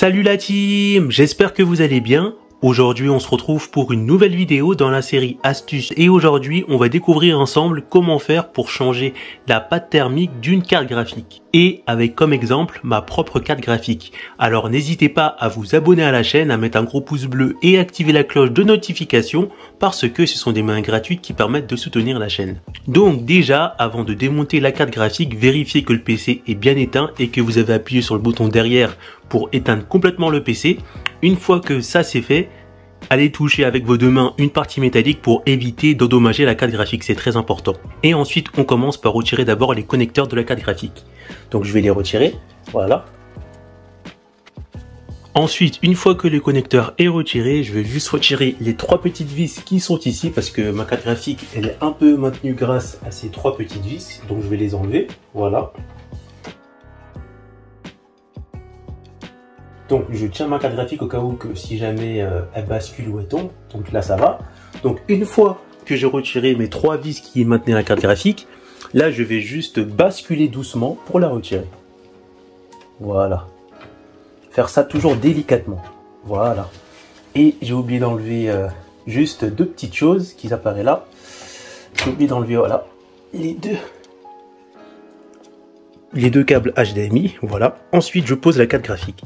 Salut la team, j'espère que vous allez bien. Aujourd'hui on se retrouve pour une nouvelle vidéo dans la série astuces et aujourd'hui on va découvrir ensemble comment faire pour changer la pâte thermique d'une carte graphique. Et avec comme exemple ma propre carte graphique. Alors n'hésitez pas à vous abonner à la chaîne, à mettre un gros pouce bleu et activer la cloche de notification parce que ce sont des mains gratuites qui permettent de soutenir la chaîne. Donc déjà, avant de démonter la carte graphique, vérifiez que le PC est bien éteint et que vous avez appuyé sur le bouton derrière pour éteindre complètement le PC. Une fois que ça c'est fait, allez toucher avec vos deux mains une partie métallique pour éviter d'endommager la carte graphique, c'est très important. Et ensuite on commence par retirer d'abord les connecteurs de la carte graphique. Donc je vais les retirer, voilà. Ensuite, une fois que le connecteur est retiré, je vais juste retirer les trois petites vis qui sont ici parce que ma carte graphique elle est un peu maintenue grâce à ces trois petites vis, donc je vais les enlever, voilà. Donc je tiens ma carte graphique au cas où que si jamais elle bascule ou elle tombe, donc là ça va. Donc une fois que j'ai retiré mes trois vis qui maintenaient la carte graphique, là je vais juste basculer doucement pour la retirer. Voilà. Faire ça toujours délicatement. Voilà. Et j'ai oublié d'enlever juste deux petites choses qui apparaissent là. J'ai oublié d'enlever voilà les deux câbles HDMI. Voilà. Ensuite je pose la carte graphique.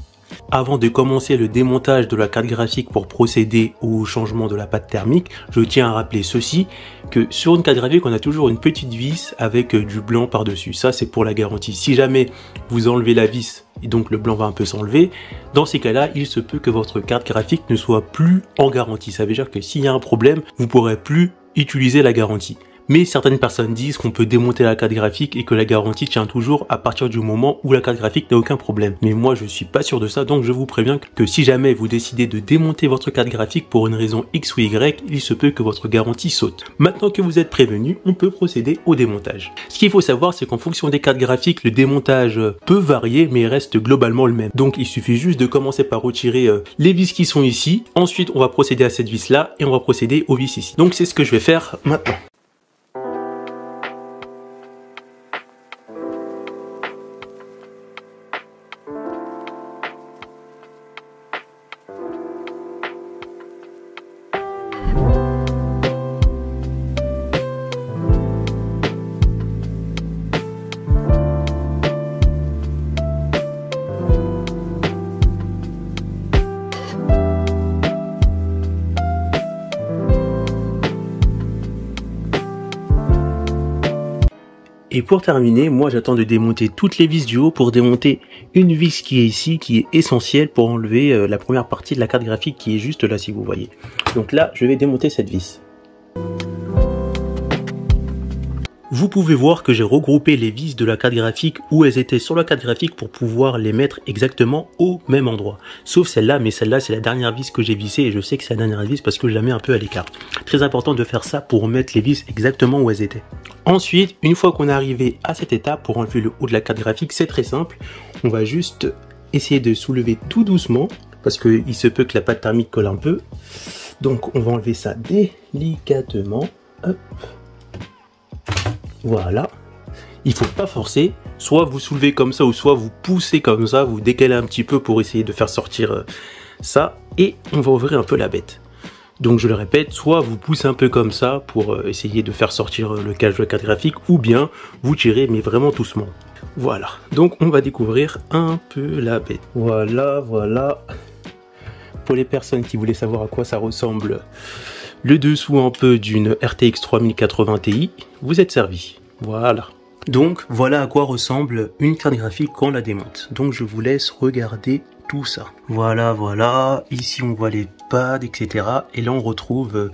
Avant de commencer le démontage de la carte graphique pour procéder au changement de la pâte thermique, je tiens à rappeler ceci, que sur une carte graphique, on a toujours une petite vis avec du blanc par-dessus. Ça, c'est pour la garantie. Si jamais vous enlevez la vis et donc le blanc va un peu s'enlever, dans ces cas-là, il se peut que votre carte graphique ne soit plus en garantie. Ça veut dire que s'il y a un problème, vous ne pourrez plus utiliser la garantie. Mais certaines personnes disent qu'on peut démonter la carte graphique et que la garantie tient toujours à partir du moment où la carte graphique n'a aucun problème. Mais moi je suis pas sûr de ça, donc je vous préviens que si jamais vous décidez de démonter votre carte graphique pour une raison X ou Y, il se peut que votre garantie saute. Maintenant que vous êtes prévenu, on peut procéder au démontage. Ce qu'il faut savoir, c'est qu'en fonction des cartes graphiques, le démontage peut varier mais reste globalement le même. Donc il suffit juste de commencer par retirer les vis qui sont ici. Ensuite on va procéder à cette vis là et on va procéder aux vis ici. Donc c'est ce que je vais faire maintenant. Et pour terminer, moi j'attends de démonter toutes les vis du haut pour démonter une vis qui est ici, qui est essentielle pour enlever la première partie de la carte graphique qui est juste là si vous voyez. Donc là, je vais démonter cette vis. Vous pouvez voir que j'ai regroupé les vis de la carte graphique où elles étaient sur la carte graphique pour pouvoir les mettre exactement au même endroit. Sauf celle-là, mais celle-là c'est la dernière vis que j'ai vissée et je sais que c'est la dernière vis parce que je la mets un peu à l'écart. Très important de faire ça pour mettre les vis exactement où elles étaient. Ensuite, une fois qu'on est arrivé à cette étape, pour enlever le haut de la carte graphique, c'est très simple. On va juste essayer de soulever tout doucement parce qu'il se peut que la pâte thermique colle un peu. Donc on va enlever ça délicatement. Hop. Voilà, il faut pas forcer, soit vous soulevez comme ça ou soit vous poussez comme ça, vous décalez un petit peu pour essayer de faire sortir ça et on va ouvrir un peu la bête. Donc je le répète, soit vous poussez un peu comme ça pour essayer de faire sortir le cache de la carte graphique ou bien vous tirez mais vraiment doucement. Voilà, donc on va découvrir un peu la bête. Voilà, voilà. Pour les personnes qui voulaient savoir à quoi ça ressemble, le dessous un peu d'une RTX 3080 Ti, vous êtes servi. Voilà. Donc voilà à quoi ressemble une carte graphique quand on la démonte. Donc je vous laisse regarder tout ça. Voilà, voilà. Ici on voit les pads, etc. Et là on retrouve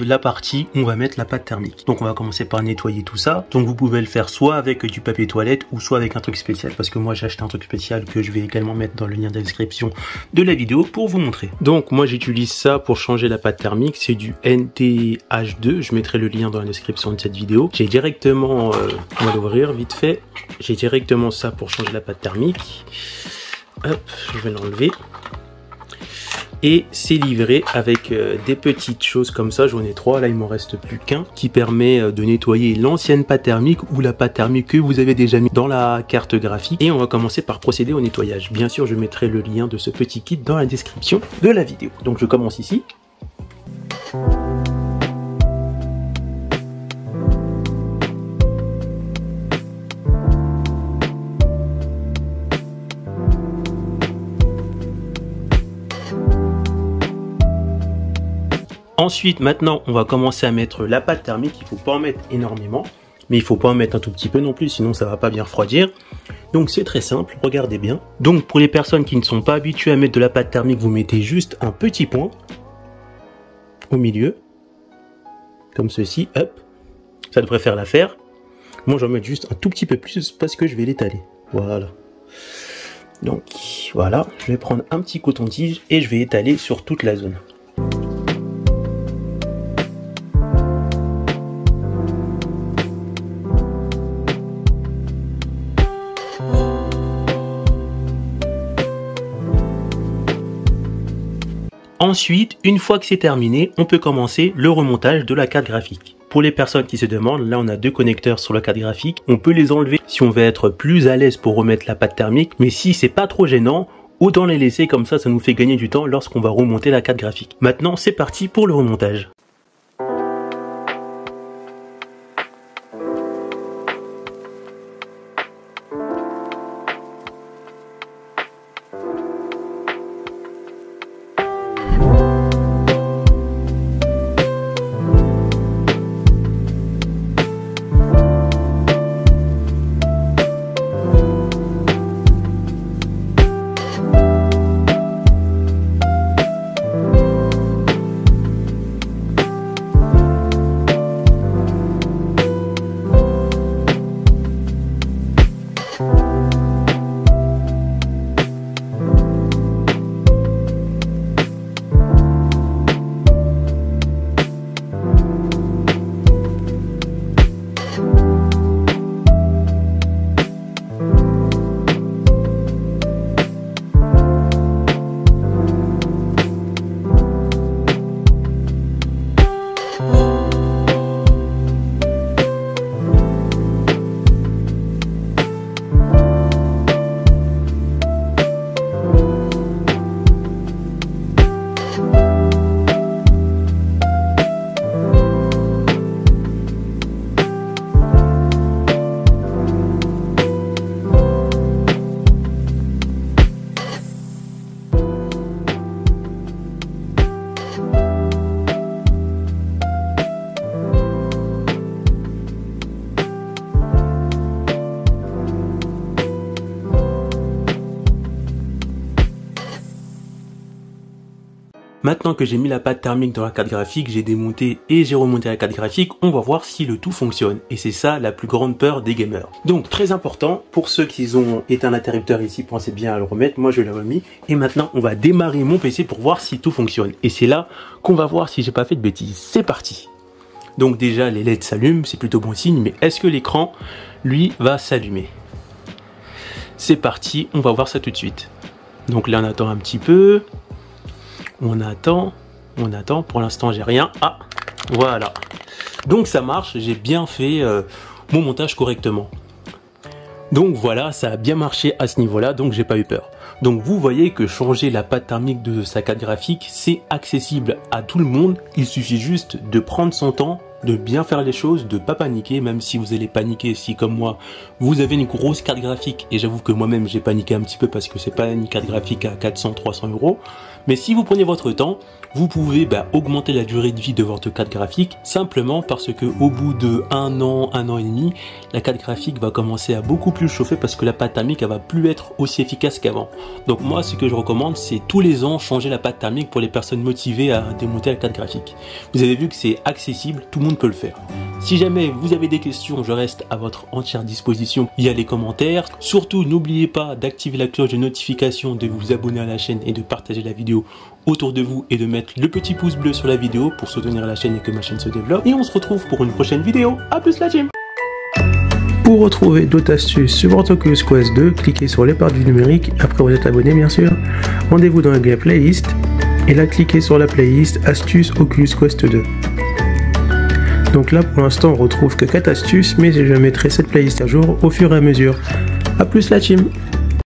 la partie où on va mettre la pâte thermique. Donc on va commencer par nettoyer tout ça. Donc vous pouvez le faire soit avec du papier toilette ou soit avec un truc spécial. Parce que moi j'ai acheté un truc spécial que je vais également mettre dans le lien de description de la vidéo pour vous montrer. Donc moi j'utilise ça pour changer la pâte thermique. C'est du NTH2. Je mettrai le lien dans la description de cette vidéo. J'ai directement, on va l'ouvrir vite fait. J'ai directement ça pour changer la pâte thermique. Hop, je vais l'enlever. et c'est livré avec des petites choses comme ça. J'en ai 3, là il m'en reste plus qu'un, qui permet de nettoyer l'ancienne pâte thermique ou la pâte thermique que vous avez déjà mis dans la carte graphique. Et on va commencer par procéder au nettoyage. Bien sûr, je mettrai le lien de ce petit kit dans la description de la vidéo. Donc je commence ici. Ensuite, maintenant, on va commencer à mettre la pâte thermique. Il ne faut pas en mettre énormément, mais il ne faut pas en mettre un tout petit peu non plus, sinon ça ne va pas bien refroidir. Donc c'est très simple, regardez bien. Donc pour les personnes qui ne sont pas habituées à mettre de la pâte thermique, vous mettez juste un petit point au milieu, comme ceci, hop. Ça devrait faire l'affaire. Moi, je vais en mettre juste un tout petit peu plus parce que je vais l'étaler. Voilà. Donc voilà, je vais prendre un petit coton-tige et je vais étaler sur toute la zone. Ensuite, une fois que c'est terminé, on peut commencer le remontage de la carte graphique. Pour les personnes qui se demandent, là on a 2 connecteurs sur la carte graphique. On peut les enlever si on veut être plus à l'aise pour remettre la pâte thermique. Mais si c'est pas trop gênant, autant les laisser comme ça nous fait gagner du temps lorsqu'on va remonter la carte graphique. Maintenant, c'est parti pour le remontage. Maintenant que j'ai mis la pâte thermique dans la carte graphique, j'ai démonté et j'ai remonté la carte graphique, on va voir si le tout fonctionne. Et c'est ça la plus grande peur des gamers. Donc très important, pour ceux qui ont éteint l'interrupteur ici, pensez bien à le remettre. Moi je l'ai remis. Et maintenant on va démarrer mon PC pour voir si tout fonctionne. Et c'est là qu'on va voir si j'ai pas fait de bêtises. C'est parti. Donc déjà les LED s'allument, c'est plutôt bon signe. Mais est-ce que l'écran, lui, va s'allumer? C'est parti, on va voir ça tout de suite. Donc là on attend un petit peu. On attend, pour l'instant j'ai rien. Ah, voilà. Donc ça marche, j'ai bien fait mon montage correctement. Donc voilà, ça a bien marché à ce niveau-là, donc j'ai pas eu peur. Donc vous voyez que changer la pâte thermique de sa carte graphique, c'est accessible à tout le monde. Il suffit juste de prendre son temps, de bien faire les choses, de pas paniquer, même si vous allez paniquer si comme moi, vous avez une grosse carte graphique, et j'avoue que moi-même j'ai paniqué un petit peu parce que c'est pas une carte graphique à 400-300 €. Mais si vous prenez votre temps, vous pouvez augmenter la durée de vie de votre carte graphique simplement parce que au bout de un an et demi, la carte graphique va commencer à beaucoup plus chauffer parce que la pâte thermique elle va plus être aussi efficace qu'avant. Donc moi ce que je recommande c'est tous les ans changer la pâte thermique pour les personnes motivées à démonter la carte graphique. Vous avez vu que c'est accessible, tout le monde peut le faire. Si jamais vous avez des questions, je reste à votre entière disposition via les commentaires. Surtout n'oubliez pas d'activer la cloche de notification, de vous abonner à la chaîne et de partager la vidéo autour de vous et de mettre le petit pouce bleu sur la vidéo pour soutenir la chaîne et que ma chaîne se développe. Et on se retrouve pour une prochaine vidéo. A plus la team. Pour retrouver d'autres astuces sur votre Oculus Quest 2, cliquez sur les parts du numérique après vous êtes abonné bien sûr. Rendez-vous dans la playlist et là cliquez sur la playlist Astuces Oculus Quest 2. Donc là pour l'instant on retrouve que 4 astuces, mais je mettrai cette playlist à jour au fur et à mesure. A plus la team!